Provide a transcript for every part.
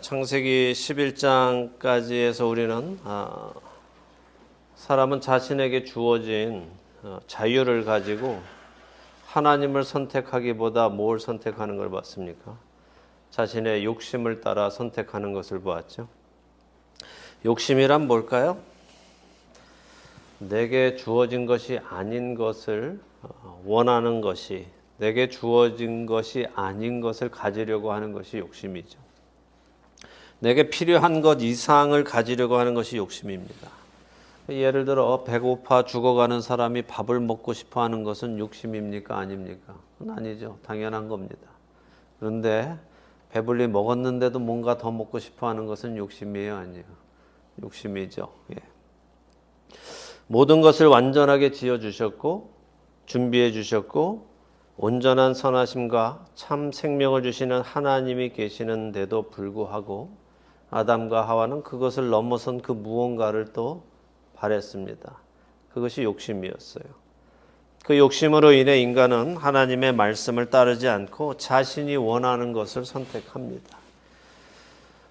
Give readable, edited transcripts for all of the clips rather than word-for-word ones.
창세기 11장까지에서 우리는 사람은 자신에게 주어진 자유를 가지고 하나님을 선택하기보다 뭘 선택하는 걸 봤습니까? 자신의 욕심을 따라 선택하는 것을 보았죠. 욕심이란 뭘까요? 내게 주어진 것이 아닌 것을 원하는 것이, 내게 주어진 것이 아닌 것을 가지려고 하는 것이 욕심이죠. 내게 필요한 것 이상을 가지려고 하는 것이 욕심입니다. 예를 들어 배고파 죽어가는 사람이 밥을 먹고 싶어 하는 것은 욕심입니까? 아닙니까? 그건 아니죠. 당연한 겁니다. 그런데 배불리 먹었는데도 뭔가 더 먹고 싶어 하는 것은 욕심이에요? 아니에요? 욕심이죠. 예. 모든 것을 완전하게 지어주셨고 준비해 주셨고 온전한 선하심과 참 생명을 주시는 하나님이 계시는데도 불구하고 아담과 하와는 그것을 넘어선 그 무언가를 또 바랬습니다. 그것이 욕심이었어요. 그 욕심으로 인해 인간은 하나님의 말씀을 따르지 않고 자신이 원하는 것을 선택합니다.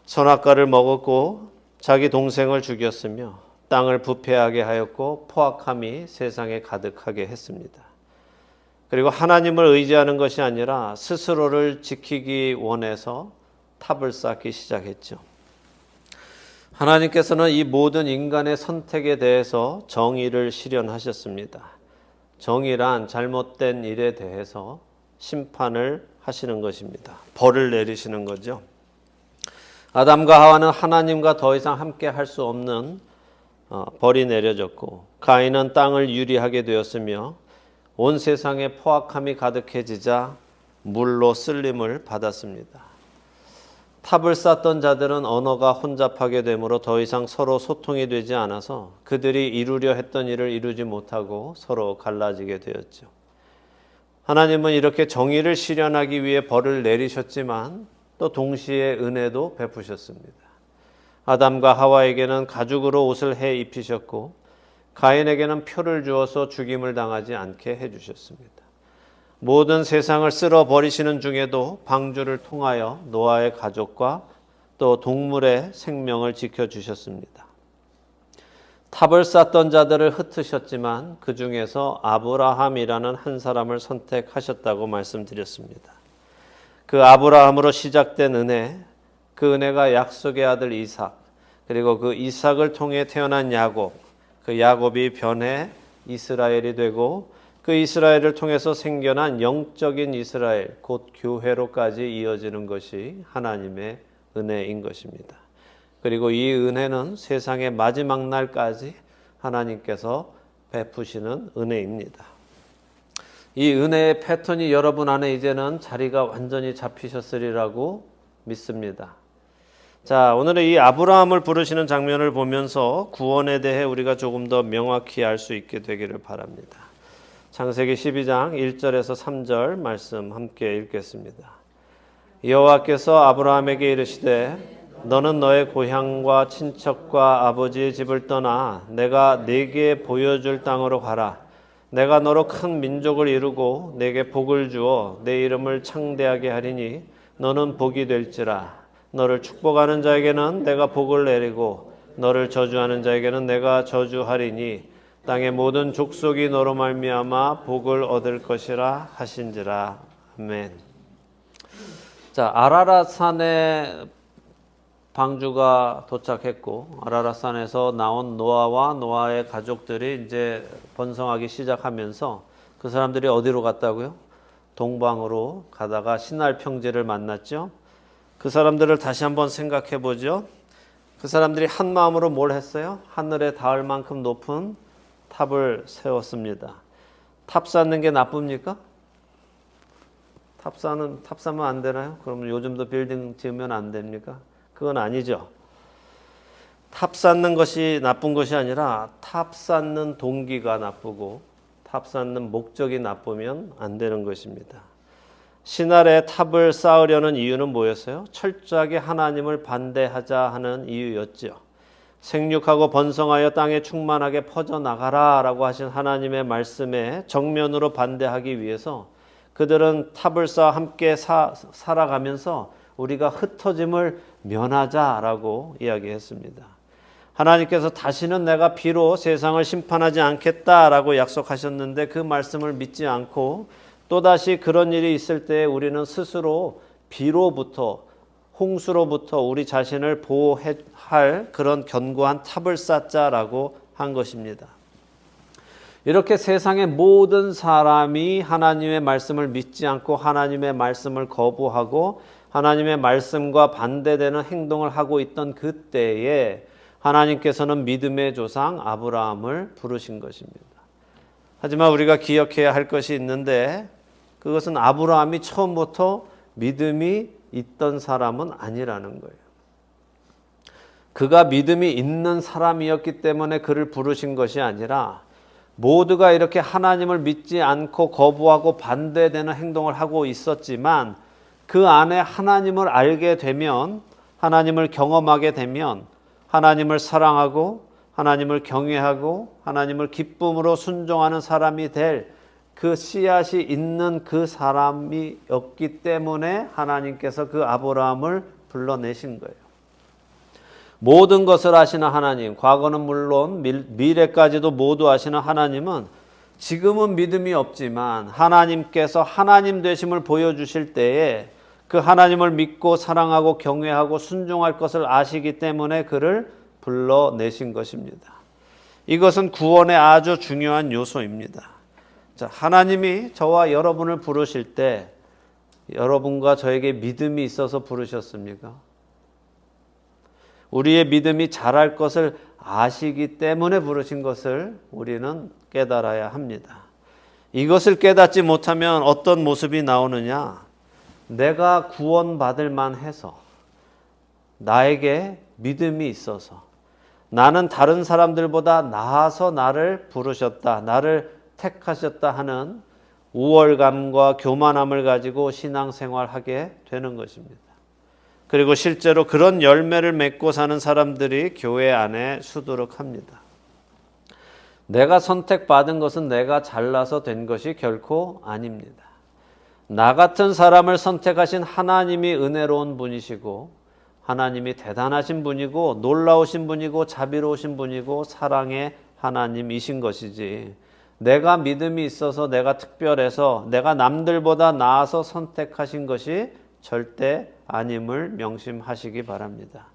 선악과를 먹었고 자기 동생을 죽였으며 땅을 부패하게 하였고 포악함이 세상에 가득하게 했습니다. 그리고 하나님을 의지하는 것이 아니라 스스로를 지키기 원해서 탑을 쌓기 시작했죠. 하나님께서는 이 모든 인간의 선택에 대해서 정의를 실현하셨습니다. 정의란 잘못된 일에 대해서 심판을 하시는 것입니다. 벌을 내리시는 거죠. 아담과 하와는 하나님과 더 이상 함께 할 수 없는 벌이 내려졌고 가인은 땅을 유리하게 되었으며 온 세상에 포악함이 가득해지자 물로 쓸림을 받았습니다. 탑을 쌓던 자들은 언어가 혼잡하게 되므로 더 이상 서로 소통이 되지 않아서 그들이 이루려 했던 일을 이루지 못하고 서로 갈라지게 되었죠. 하나님은 이렇게 정의를 실현하기 위해 벌을 내리셨지만 또 동시에 은혜도 베푸셨습니다. 아담과 하와에게는 가죽으로 옷을 해 입히셨고 가인에게는 표를 주어서 죽임을 당하지 않게 해주셨습니다. 모든 세상을 쓸어버리시는 중에도 방주를 통하여 노아의 가족과 또 동물의 생명을 지켜주셨습니다. 탑을 쌓던 자들을 흩으셨지만 그 중에서 아브라함이라는 한 사람을 선택하셨다고 말씀드렸습니다. 그 아브라함으로 시작된 은혜, 그 은혜가 약속의 아들 이삭, 그리고 그 이삭을 통해 태어난 야곱, 그 야곱이 변해 이스라엘이 되고 그 이스라엘을 통해서 생겨난 영적인 이스라엘, 곧 교회로까지 이어지는 것이 하나님의 은혜인 것입니다. 그리고 이 은혜는 세상의 마지막 날까지 하나님께서 베푸시는 은혜입니다. 이 은혜의 패턴이 여러분 안에 이제는 자리가 완전히 잡히셨으리라고 믿습니다. 자, 오늘은 이 아브라함을 부르시는 장면을 보면서 구원에 대해 우리가 조금 더 명확히 알 수 있게 되기를 바랍니다. 창세기 12장 1절에서 3절 말씀 함께 읽겠습니다. 여호와께서 아브라함에게 이르시되 너는 너의 고향과 친척과 아버지의 집을 떠나 내가 네게 보여줄 땅으로 가라. 내가 너로 큰 민족을 이루고 네게 복을 주어 내 이름을 창대하게 하리니 너는 복이 될지라. 너를 축복하는 자에게는 내가 복을 내리고 너를 저주하는 자에게는 내가 저주하리니 땅의 모든 족속이 너로 말미암아 복을 얻을 것이라 하신지라. 아멘. 자, 아라랏산에 방주가 도착했고 아라랏산에서 나온 노아와 노아의 가족들이 이제 번성하기 시작하면서 그 사람들이 어디로 갔다고요? 동방으로 가다가 시날 평지를 만났죠. 그 사람들을 다시 한번 생각해 보죠. 그 사람들이 한 마음으로 뭘 했어요? 하늘에 닿을 만큼 높은 탑을 세웠습니다. 탑 쌓는 게 나쁩니까? 탑 쌓으면 안 되나요? 그러면 요즘도 빌딩 지으면 안 됩니까? 그건 아니죠. 탑 쌓는 것이 나쁜 것이 아니라 탑 쌓는 동기가 나쁘고 탑 쌓는 목적이 나쁘면 안 되는 것입니다. 신할에 탑을 쌓으려는 이유는 뭐였어요? 철저하게 하나님을 반대하자 하는 이유였죠. 생육하고 번성하여 땅에 충만하게 퍼져나가라 라고 하신 하나님의 말씀에 정면으로 반대하기 위해서 그들은 탑을 쌓아 함께 살아가면서 우리가 흩어짐을 면하자라고 이야기했습니다. 하나님께서 다시는 내가 비로 세상을 심판하지 않겠다라고 약속하셨는데 그 말씀을 믿지 않고 또다시 그런 일이 있을 때 우리는 스스로 비로부터 홍수로부터 우리 자신을 보호할 그런 견고한 탑을 쌓자라고 한 것입니다. 이렇게 세상의 모든 사람이 하나님의 말씀을 믿지 않고 하나님의 말씀을 거부하고 하나님의 말씀과 반대되는 행동을 하고 있던 그때에 하나님께서는 믿음의 조상 아브라함을 부르신 것입니다. 하지만 우리가 기억해야 할 것이 있는데 그것은 아브라함이 처음부터 믿음이 있던 사람은 아니라는 거예요. 그가 믿음이 있는 사람이었기 때문에 그를 부르신 것이 아니라 모두가 이렇게 하나님을 믿지 않고 거부하고 반대되는 행동을 하고 있었지만 그 안에 하나님을 알게 되면 하나님을 경험하게 되면 하나님을 사랑하고 하나님을 경외하고 하나님을 기쁨으로 순종하는 사람이 될 그 씨앗이 있는 그 사람이었기 때문에 하나님께서 그 아브라함을 불러내신 거예요. 모든 것을 아시는 하나님, 과거는 물론 미래까지도 모두 아시는 하나님은 지금은 믿음이 없지만 하나님께서 하나님 되심을 보여주실 때에 그 하나님을 믿고 사랑하고 경외하고 순종할 것을 아시기 때문에 그를 불러내신 것입니다. 이것은 구원의 아주 중요한 요소입니다. 자, 하나님이 저와 여러분을 부르실 때 여러분과 저에게 믿음이 있어서 부르셨습니까? 우리의 믿음이 자랄 것을 아시기 때문에 부르신 것을 우리는 깨달아야 합니다. 이것을 깨닫지 못하면 어떤 모습이 나오느냐? 내가 구원받을 만해서 나에게 믿음이 있어서 나는 다른 사람들보다 나아서 나를 부르셨다, 나를 택하셨다 하는 우월감과 교만함을 가지고 신앙생활하게 되는 것입니다. 그리고 실제로 그런 열매를 맺고 사는 사람들이 교회 안에 수두룩합니다. 내가 선택받은 것은 내가 잘나서 된 것이 결코 아닙니다. 나 같은 사람을 선택하신 하나님이 은혜로운 분이시고 하나님이 대단하신 분이고 놀라우신 분이고 자비로우신 분이고 사랑의 하나님이신 것이지 내가 믿음이 있어서 내가 특별해서 내가 남들보다 나아서 선택하신 것이 절대 아님을 명심하시기 바랍니다.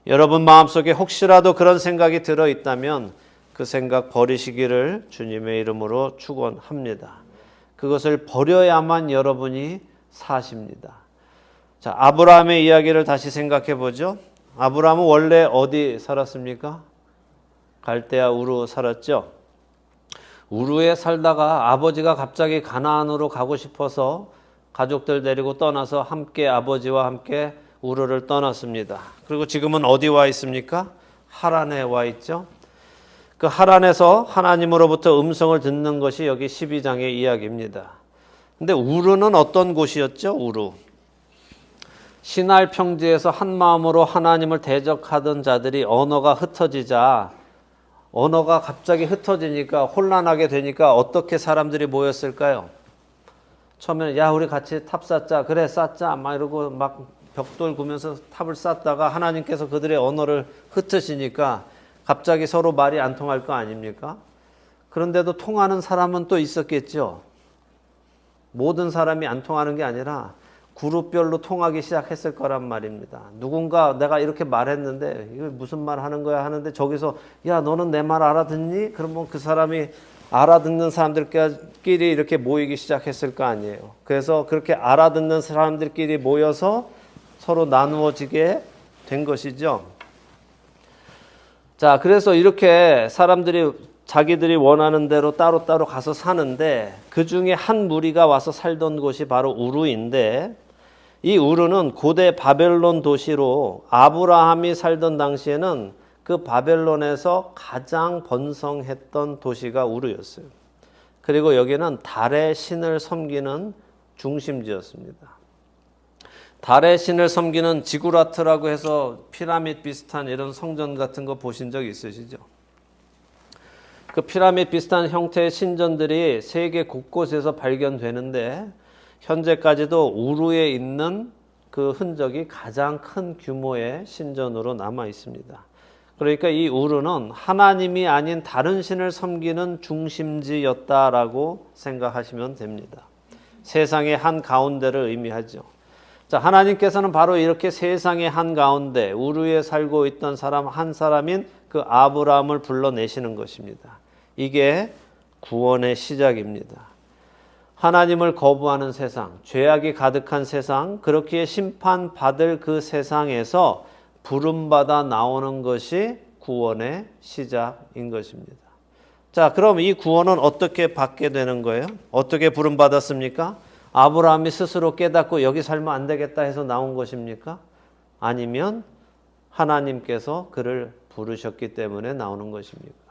여러분 마음속에 혹시라도 그런 생각이 들어있다면 그 생각 버리시기를 주님의 이름으로 축원합니다. 그것을 버려야만 여러분이 사십니다. 자, 아브라함의 이야기를 다시 생각해 보죠. 아브라함은 원래 어디 살았습니까? 갈대아 우르 살았죠. 우르에 살다가 아버지가 갑자기 가나안으로 가고 싶어서 가족들 데리고 떠나서 함께 아버지와 함께 우르를 떠났습니다. 그리고 지금은 어디 와 있습니까? 하란에 와 있죠. 그 하란에서 하나님으로부터 음성을 듣는 것이 여기 12장의 이야기입니다. 근데 우르는 어떤 곳이었죠? 우르. 시날 평지에서 한 마음으로 하나님을 대적하던 자들이 언어가 흩어지자 언어가 갑자기 흩어지니까 혼란하게 되니까 어떻게 사람들이 모였을까요? 처음에는 야 우리 같이 탑 쌓자 그래 쌓자 막 이러고 막 벽돌 구면서 탑을 쌓다가 하나님께서 그들의 언어를 흩으시니까 갑자기 서로 말이 안 통할 거 아닙니까? 그런데도 통하는 사람은 또 있었겠죠. 모든 사람이 안 통하는 게 아니라 그룹별로 통하기 시작했을 거란 말입니다. 누군가 내가 이렇게 말했는데 이거 무슨 말 하는 거야 하는데 저기서 야 너는 내 말 알아듣니? 그러면 그 사람이 알아듣는 사람들끼리 이렇게 모이기 시작했을 거 아니에요. 그래서 그렇게 알아듣는 사람들끼리 모여서 서로 나누어지게 된 것이죠. 자, 그래서 이렇게 사람들이 자기들이 원하는 대로 따로따로 가서 사는데 그 중에 한 무리가 와서 살던 곳이 바로 우르인데 이 우르는 고대 바벨론 도시로 아브라함이 살던 당시에는 그 바벨론에서 가장 번성했던 도시가 우르였어요. 그리고 여기는 달의 신을 섬기는 중심지였습니다. 달의 신을 섬기는 지구라트라고 해서 피라미드 비슷한 이런 성전 같은 거 보신 적 있으시죠? 그 피라미드 비슷한 형태의 신전들이 세계 곳곳에서 발견되는데 현재까지도 우르에 있는 그 흔적이 가장 큰 규모의 신전으로 남아 있습니다. 그러니까 이 우르는 하나님이 아닌 다른 신을 섬기는 중심지였다라고 생각하시면 됩니다. 세상의 한 가운데를 의미하죠. 자, 하나님께서는 바로 이렇게 세상의 한 가운데 우르에 살고 있던 사람 한 사람인 그 아브라함을 불러내시는 것입니다. 이게 구원의 시작입니다. 하나님을 거부하는 세상, 죄악이 가득한 세상, 그렇기에 심판받을 그 세상에서 부름받아 나오는 것이 구원의 시작인 것입니다. 자, 그럼 이 구원은 어떻게 받게 되는 거예요? 어떻게 부름받았습니까? 아브라함이 스스로 깨닫고 여기 살면 안 되겠다 해서 나온 것입니까? 아니면 하나님께서 그를 부르셨기 때문에 나오는 것입니까?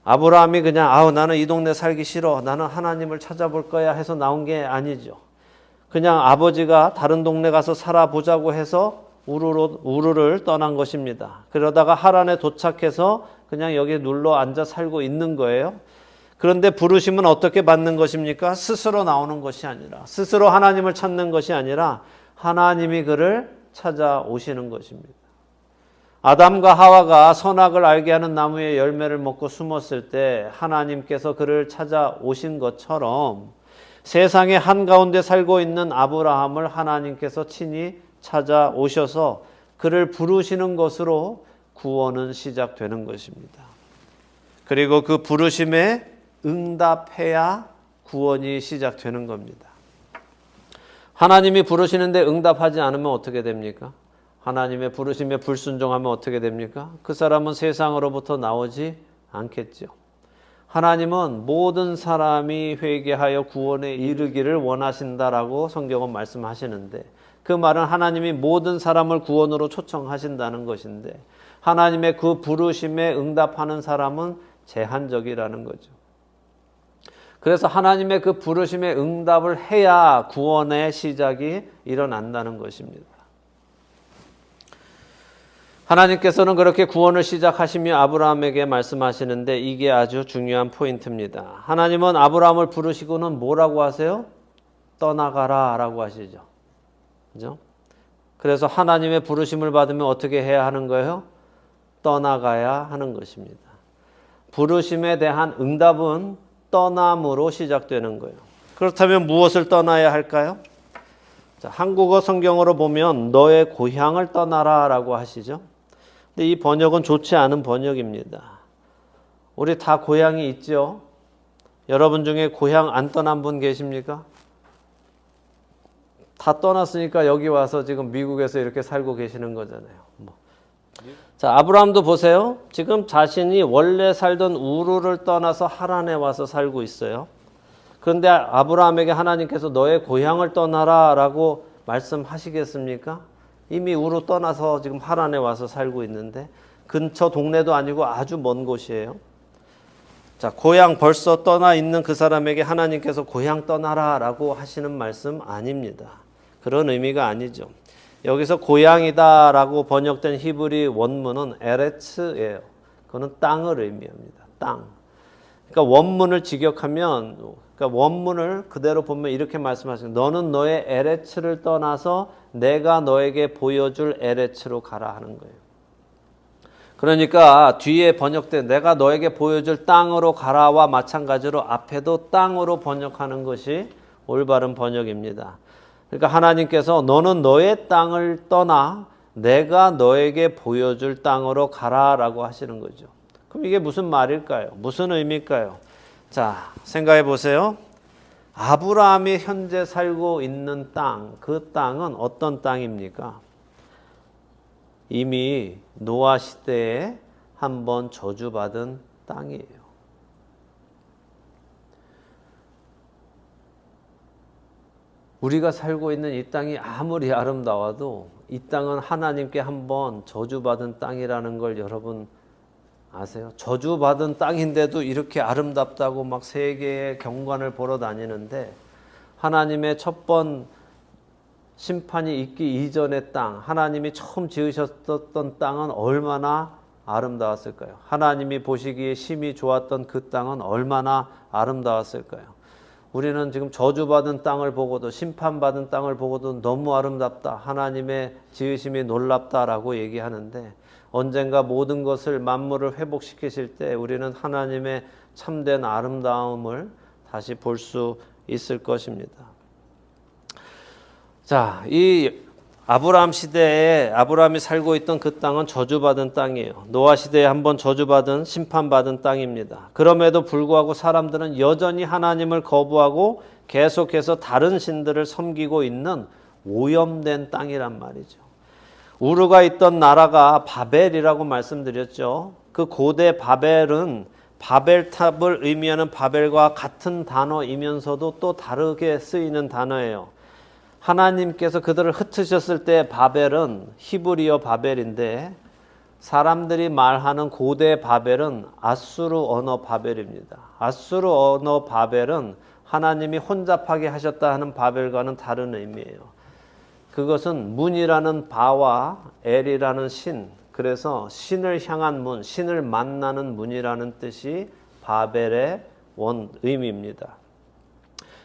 아브라함이 그냥 나는 이 동네 살기 싫어, 나는 하나님을 찾아볼 거야 해서 나온 게 아니죠. 그냥 아버지가 다른 동네 가서 살아보자고 해서 우르를 떠난 것입니다. 그러다가 하란에 도착해서 그냥 여기 눌러 앉아 살고 있는 거예요. 그런데 부르심은 어떻게 받는 것입니까? 스스로 나오는 것이 아니라, 스스로 하나님을 찾는 것이 아니라 하나님이 그를 찾아오시는 것입니다. 아담과 하와가 선악을 알게 하는 나무의 열매를 먹고 숨었을 때 하나님께서 그를 찾아오신 것처럼 세상의 한가운데 살고 있는 아브라함을 하나님께서 친히 찾아오셔서 그를 부르시는 것으로 구원은 시작되는 것입니다. 그리고 그 부르심에 응답해야 구원이 시작되는 겁니다. 하나님이 부르시는데 응답하지 않으면 어떻게 됩니까? 하나님의 부르심에 불순종하면 어떻게 됩니까? 그 사람은 세상으로부터 나오지 않겠죠. 하나님은 모든 사람이 회개하여 구원에 이르기를 원하신다라고 성경은 말씀하시는데, 그 말은 하나님이 모든 사람을 구원으로 초청하신다는 것인데, 하나님의 그 부르심에 응답하는 사람은 제한적이라는 거죠. 그래서 하나님의 그 부르심에 응답을 해야 구원의 시작이 일어난다는 것입니다. 하나님께서는 그렇게 구원을 시작하시며 아브라함에게 말씀하시는데 이게 아주 중요한 포인트입니다. 하나님은 아브라함을 부르시고는 뭐라고 하세요? 떠나가라 라고 하시죠. 그죠? 그래서 하나님의 부르심을 받으면 어떻게 해야 하는 거예요? 떠나가야 하는 것입니다. 부르심에 대한 응답은 떠남으로 시작되는 거예요. 그렇다면 무엇을 떠나야 할까요? 자, 한국어 성경으로 보면 너의 고향을 떠나라 라고 하시죠. 근데 이 번역은 좋지 않은 번역입니다. 우리 다 고향이 있죠? 여러분 중에 고향 안 떠난 분 계십니까? 다 떠났으니까 여기 와서 지금 미국에서 이렇게 살고 계시는 거잖아요. 자, 아브라함도 보세요. 지금 자신이 원래 살던 우르를 떠나서 하란에 와서 살고 있어요. 그런데 아브라함에게 하나님께서 너의 고향을 떠나라 라고 말씀하시겠습니까? 이미 우르 떠나서 지금 하란에 와서 살고 있는데 근처 동네도 아니고 아주 먼 곳이에요. 자, 고향 벌써 떠나 있는 그 사람에게 하나님께서 고향 떠나라 라고 하시는 말씀 아닙니다. 그런 의미가 아니죠. 여기서 고향이다 라고 번역된 히브리 원문은 에레츠예요. 그거는 땅을 의미합니다. 땅. 그러니까 원문을 직역하면, 그러니까 원문을 그대로 보면 이렇게 말씀하시는 거예요. 너는 너의 에레츠를 떠나서 내가 너에게 보여줄 에레츠로 가라 하는 거예요. 그러니까 뒤에 번역된 내가 너에게 보여줄 땅으로 가라와 마찬가지로 앞에도 땅으로 번역하는 것이 올바른 번역입니다. 그러니까 하나님께서 너는 너의 땅을 떠나 내가 너에게 보여줄 땅으로 가라라고 하시는 거죠. 그럼 이게 무슨 말일까요? 무슨 의미일까요? 자, 생각해 보세요. 아브라함이 현재 살고 있는 땅, 그 땅은 어떤 땅입니까? 이미 노아 시대에 한번 저주받은 땅이에요. 우리가 살고 있는 이 땅이 아무리 아름다워도 이 땅은 하나님께 한번 저주받은 땅이라는 걸 여러분 아세요? 저주받은 땅인데도 이렇게 아름답다고 막 세계의 경관을 보러 다니는데 하나님의 첫 번 심판이 있기 이전의 땅, 하나님이 처음 지으셨던 땅은 얼마나 아름다웠을까요? 하나님이 보시기에 심히 좋았던 그 땅은 얼마나 아름다웠을까요? 우리는 지금 저주받은 땅을 보고도 심판받은 땅을 보고도 너무 아름답다. 하나님의 지으심이 놀랍다라고 얘기하는데 언젠가 모든 것을 만물을 회복시키실 때 우리는 하나님의 참된 아름다움을 다시 볼 수 있을 것입니다. 자, 이 아브라함 시대에 아브라함이 살고 있던 그 땅은 저주받은 땅이에요. 노아 시대에 한번 저주받은 심판받은 땅입니다. 그럼에도 불구하고 사람들은 여전히 하나님을 거부하고 계속해서 다른 신들을 섬기고 있는 오염된 땅이란 말이죠. 우르가 있던 나라가 바벨이라고 말씀드렸죠. 그 고대 바벨은 바벨탑을 의미하는 바벨과 같은 단어이면서도 또 다르게 쓰이는 단어예요. 하나님께서 그들을 흩으셨을 때 바벨은 히브리어 바벨인데 사람들이 말하는 고대 바벨은 아수르 언어 바벨입니다. 아수르 언어 바벨은 하나님이 혼잡하게 하셨다 하는 바벨과는 다른 의미예요. 그것은 문이라는 바와 엘이라는 신, 그래서 신을 향한 문, 신을 만나는 문이라는 뜻이 바벨의 원 의미입니다.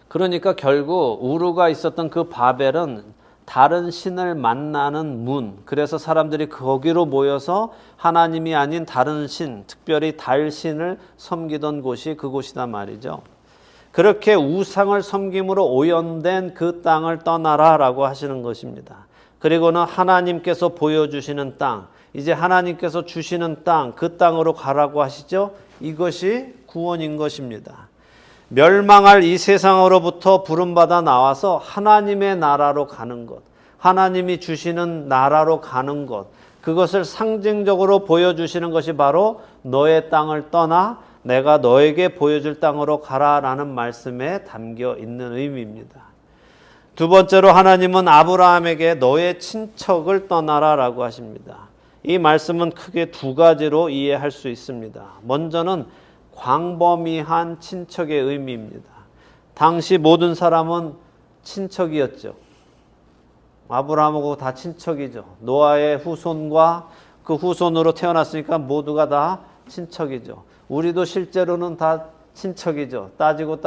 그러니까 결국 우르가 있었던 그 바벨은 다른 신을 만나는 문, 그래서 사람들이 거기로 모여서 하나님이 아닌 다른 신, 특별히 달 신을 섬기던 곳이 그곳이다 말이죠. 그렇게 우상을 섬김으로 오염된 그 땅을 떠나라라고 하시는 것입니다. 그리고는 하나님께서 보여주시는 땅, 이제 하나님께서 주시는 땅, 그 땅으로 가라고 하시죠. 이것이 구원인 것입니다. 멸망할 이 세상으로부터 부름받아 나와서 하나님의 나라로 가는 것, 하나님이 주시는 나라로 가는 것, 그것을 상징적으로 보여주시는 것이 바로 너의 땅을 떠나 내가 너에게 보여줄 땅으로 가라라는 말씀에 담겨 있는 의미입니다. 두 번째로 하나님은 아브라함에게 너의 친척을 떠나라라고 하십니다. 이 말씀은 크게 두 가지로 이해할 수 있습니다. 먼저는 광범위한 친척의 의미입니다. 당시 모든 사람은 친척이었죠. 아브라함하고 다 친척이죠. 노아의 후손과 그 후손으로 태어났으니까 모두가 다 친척이죠. 우리도 실제로는 다 친척이죠. 따지고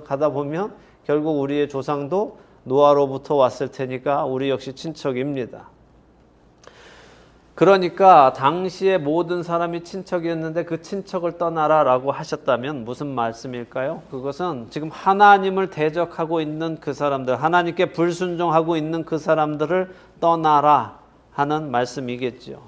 가다 보면 결국 우리의 조상도 노아로부터 왔을 테니까 우리 역시 친척입니다. 그러니까 당시에 모든 사람이 친척이었는데 그 친척을 떠나라라고 하셨다면 무슨 말씀일까요? 그것은 지금 하나님을 대적하고 있는 그 사람들, 하나님께 불순종하고 있는 그 사람들을 떠나라 하는 말씀이겠죠.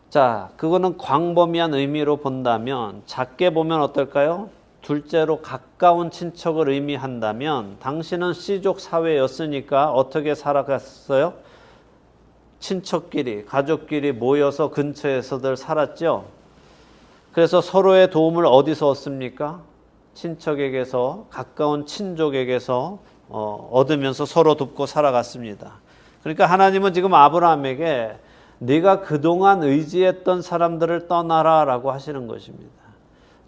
자, 그거는 광범위한 의미로 본다면 작게 보면 어떨까요? 둘째로 가까운 친척을 의미한다면 당신은 씨족 사회였으니까 어떻게 살아갔어요? 친척끼리, 가족끼리 모여서 근처에서들 살았죠. 그래서 서로의 도움을 어디서 얻습니까? 친척에게서, 가까운 친족에게서 얻으면서 서로 돕고 살아갔습니다. 그러니까 하나님은 지금 아브라함에게 네가 그동안 의지했던 사람들을 떠나라라고 하시는 것입니다.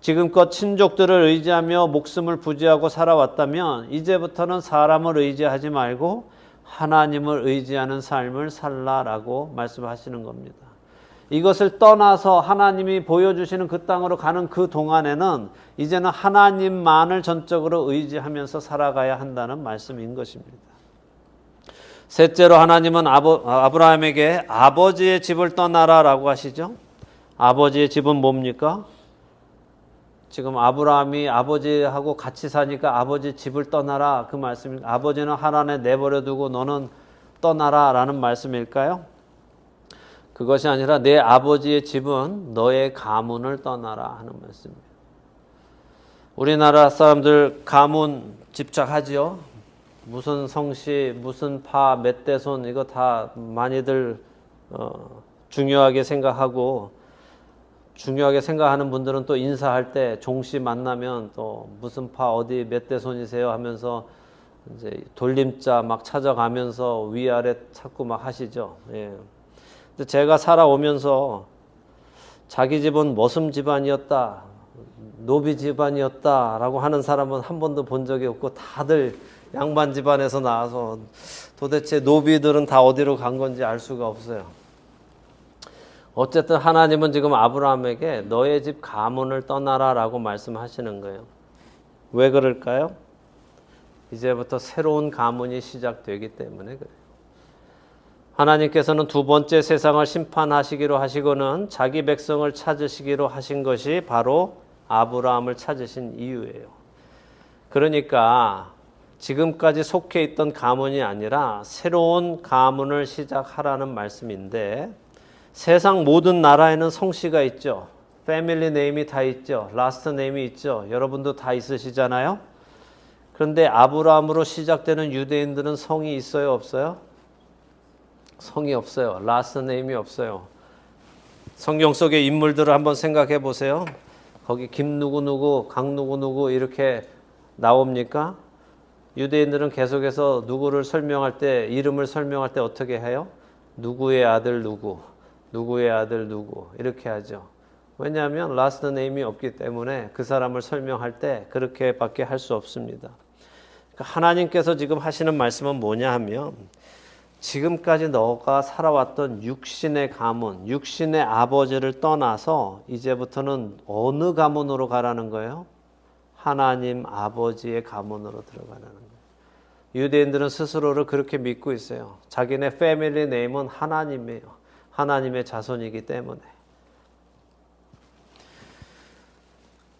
지금껏 친족들을 의지하며 목숨을 부지하고 살아왔다면 이제부터는 사람을 의지하지 말고 하나님을 의지하는 삶을 살라라고 말씀하시는 겁니다. 이것을 떠나서 하나님이 보여주시는 그 땅으로 가는 그 동안에는 이제는 하나님만을 전적으로 의지하면서 살아가야 한다는 말씀인 것입니다. 셋째로 하나님은 아브라함에게 아버지의 집을 떠나라라고 하시죠. 아버지의 집은 뭡니까? 지금 아브라함이 아버지하고 같이 사니까 아버지 집을 떠나라 그 말씀입니다. 아버지는 하란에 내버려 두고 너는 떠나라 라는 말씀일까요? 그것이 아니라 내 아버지의 집은 너의 가문을 떠나라 하는 말씀입니다. 우리나라 사람들 가문 집착하지요. 무슨 성씨, 무슨 파, 몇 대손 이거 다 많이들 중요하게 생각하고 중요하게 생각하는 분들은 또 인사할 때 종씨 만나면 또 무슨 파 어디 몇 대손이세요 하면서 이제 돌림자 막 찾아가면서 위아래 찾고 막 하시죠. 예. 근데 제가 살아오면서 자기 집은 머슴 집안이었다, 노비 집안이었다라고 하는 사람은 한 번도 본 적이 없고 다들 양반 집안에서 나와서 도대체 노비들은 다 어디로 간 건지 알 수가 없어요. 어쨌든 하나님은 지금 아브라함에게 너의 집 가문을 떠나라라고 말씀하시는 거예요. 왜 그럴까요? 이제부터 새로운 가문이 시작되기 때문에 그래요. 하나님께서는 두 번째 세상을 심판하시기로 하시고는 자기 백성을 찾으시기로 하신 것이 바로 아브라함을 찾으신 이유예요. 그러니까 지금까지 속해 있던 가문이 아니라 새로운 가문을 시작하라는 말씀인데, 세상 모든 나라에는 성씨가 있죠. 패밀리 네임이 다 있죠. 라스트 네임이 있죠. 여러분도 다 있으시잖아요. 그런데 아브라함으로 시작되는 유대인들은 성이 있어요, 없어요? 성이 없어요. 라스트 네임이 없어요. 성경 속의 인물들을 한번 생각해 보세요. 거기 김 누구누구, 강 누구누구 이렇게 나옵니까? 유대인들은 계속해서 누구를 설명할 때, 이름을 설명할 때 어떻게 해요? 누구의 아들 누구, 누구의 아들 누구 이렇게 하죠. 왜냐하면 라스트 네임이 없기 때문에 그 사람을 설명할 때 그렇게밖에 할 수 없습니다. 그러니까 하나님께서 지금 하시는 말씀은 뭐냐 하면, 지금까지 너가 살아왔던 육신의 가문, 육신의 아버지를 떠나서 이제부터는 어느 가문으로 가라는 거예요? 하나님 아버지의 가문으로 들어가라는 거예요. 유대인들은 스스로를 그렇게 믿고 있어요. 자기네 패밀리 네임은 하나님이에요. 하나님의 자손이기 때문에.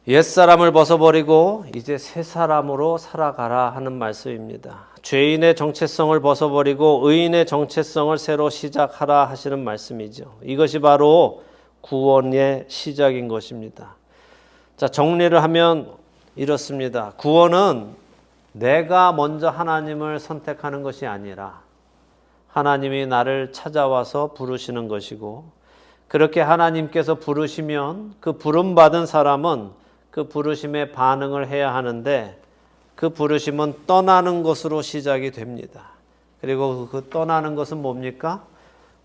옛사람을 벗어버리고 이제 새 사람으로 살아가라 하는 말씀입니다. 죄인의 정체성을 벗어버리고 의인의 정체성을 새로 시작하라 하시는 말씀이죠. 이것이 바로 구원의 시작인 것입니다. 자, 정리를 하면 이렇습니다. 구원은 내가 먼저 하나님을 선택하는 것이 아니라 하나님이 나를 찾아와서 부르시는 것이고, 그렇게 하나님께서 부르시면 그 부름받은 사람은 그 부르심에 반응을 해야 하는데, 그 부르심은 떠나는 것으로 시작이 됩니다. 그리고 그 떠나는 것은 뭡니까?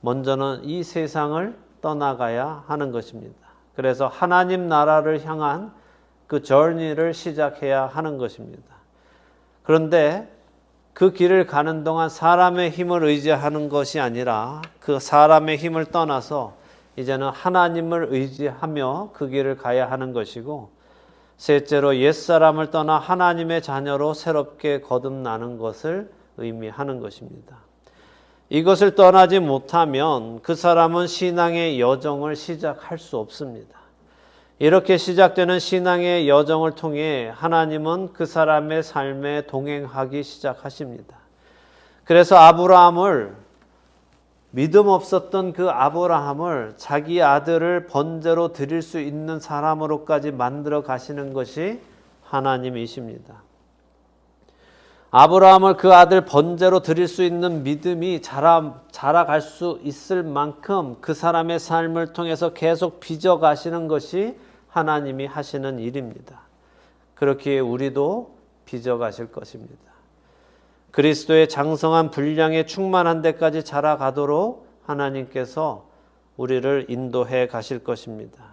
먼저는 이 세상을 떠나가야 하는 것입니다. 그래서 하나님 나라를 향한 그 journey를 시작해야 하는 것입니다. 그런데 그 길을 가는 동안 사람의 힘을 의지하는 것이 아니라 그 사람의 힘을 떠나서 이제는 하나님을 의지하며 그 길을 가야 하는 것이고, 셋째로 옛사람을 떠나 하나님의 자녀로 새롭게 거듭나는 것을 의미하는 것입니다. 이것을 떠나지 못하면 그 사람은 신앙의 여정을 시작할 수 없습니다. 이렇게 시작되는 신앙의 여정을 통해 하나님은 그 사람의 삶에 동행하기 시작하십니다. 그래서 아브라함을, 믿음 없었던 그 아브라함을 자기 아들을 번제로 드릴 수 있는 사람으로까지 만들어 가시는 것이 하나님이십니다. 아브라함을 그 아들 번제로 드릴 수 있는 믿음이 자라갈 수 있을 만큼 그 사람의 삶을 통해서 계속 빚어 가시는 것이 하나님이 하시는 일입니다. 그렇기에 우리도 빚어 가실 것입니다. 그리스도의 장성한 분량에 충만한 데까지 자라가도록 하나님께서 우리를 인도해 가실 것입니다.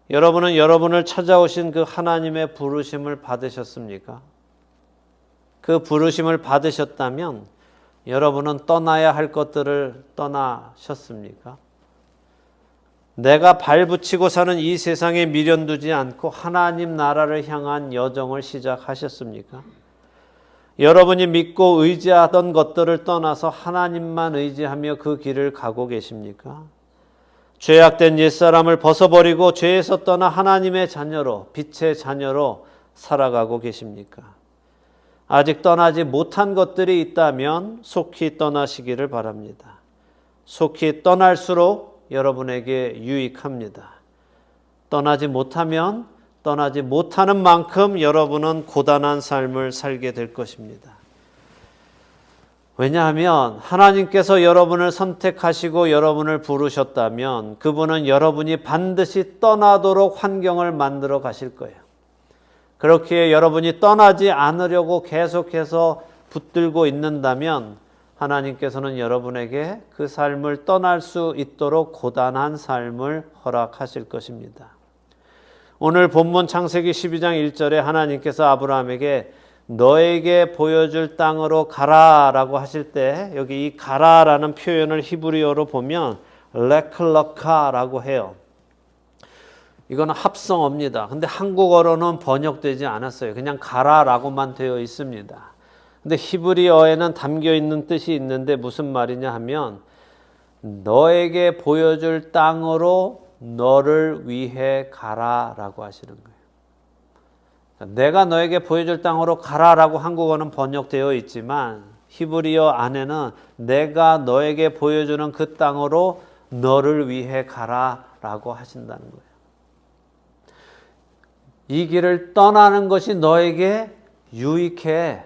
여러분은 여러분을 찾아오신 그 하나님의 부르심을 받으셨습니까? 그 부르심을 받으셨다면 여러분은 떠나야 할 것들을 떠나셨습니까? 내가 발붙이고 사는 이 세상에 미련두지 않고 하나님 나라를 향한 여정을 시작하셨습니까? 여러분이 믿고 의지하던 것들을 떠나서 하나님만 의지하며 그 길을 가고 계십니까? 죄악된 옛사람을 벗어버리고 죄에서 떠나 하나님의 자녀로, 빛의 자녀로 살아가고 계십니까? 아직 떠나지 못한 것들이 있다면 속히 떠나시기를 바랍니다. 속히 떠날수록 여러분에게 유익합니다. 떠나지 못하면 떠나지 못하는 만큼 여러분은 고단한 삶을 살게 될 것입니다. 왜냐하면 하나님께서 여러분을 선택하시고 여러분을 부르셨다면 그분은 여러분이 반드시 떠나도록 환경을 만들어 가실 거예요. 그렇기에 여러분이 떠나지 않으려고 계속해서 붙들고 있는다면 하나님께서는 여러분에게 그 삶을 떠날 수 있도록 고단한 삶을 허락하실 것입니다. 오늘 본문 창세기 12장 1절에 하나님께서 아브라함에게 너에게 보여줄 땅으로 가라라고 하실 때 여기 이 가라라는 표현을 히브리어로 보면 레클러카라고 해요. 이거는 합성어입니다. 근데 한국어로는 번역되지 않았어요. 그냥 가라라고만 되어 있습니다. 근데 히브리어에는 담겨 있는 뜻이 있는데 무슨 말이냐 하면 너에게 보여줄 땅으로 너를 위해 가라라고 하시는 거예요. 내가 너에게 보여줄 땅으로 가라라고 한국어는 번역되어 있지만 히브리어 안에는 내가 너에게 보여주는 그 땅으로 너를 위해 가라라고 하신다는 거예요. 이 길을 떠나는 것이 너에게 유익해.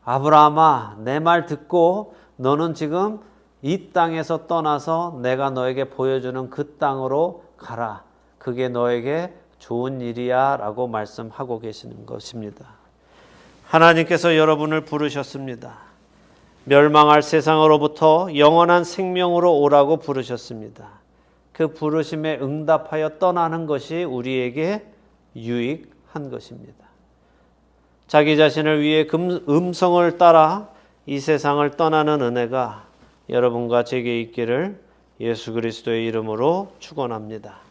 아브라함아, 내 말 듣고 너는 지금 이 땅에서 떠나서 내가 너에게 보여주는 그 땅으로 가라. 그게 너에게 좋은 일이야 라고 말씀하고 계시는 것입니다. 하나님께서 여러분을 부르셨습니다. 멸망할 세상으로부터 영원한 생명으로 오라고 부르셨습니다. 그 부르심에 응답하여 떠나는 것이 우리에게 유익한 것입니다. 자기 자신을 위해 음성을 따라 이 세상을 떠나는 은혜가 여러분과 제게 있기를 예수 그리스도의 이름으로 축원합니다.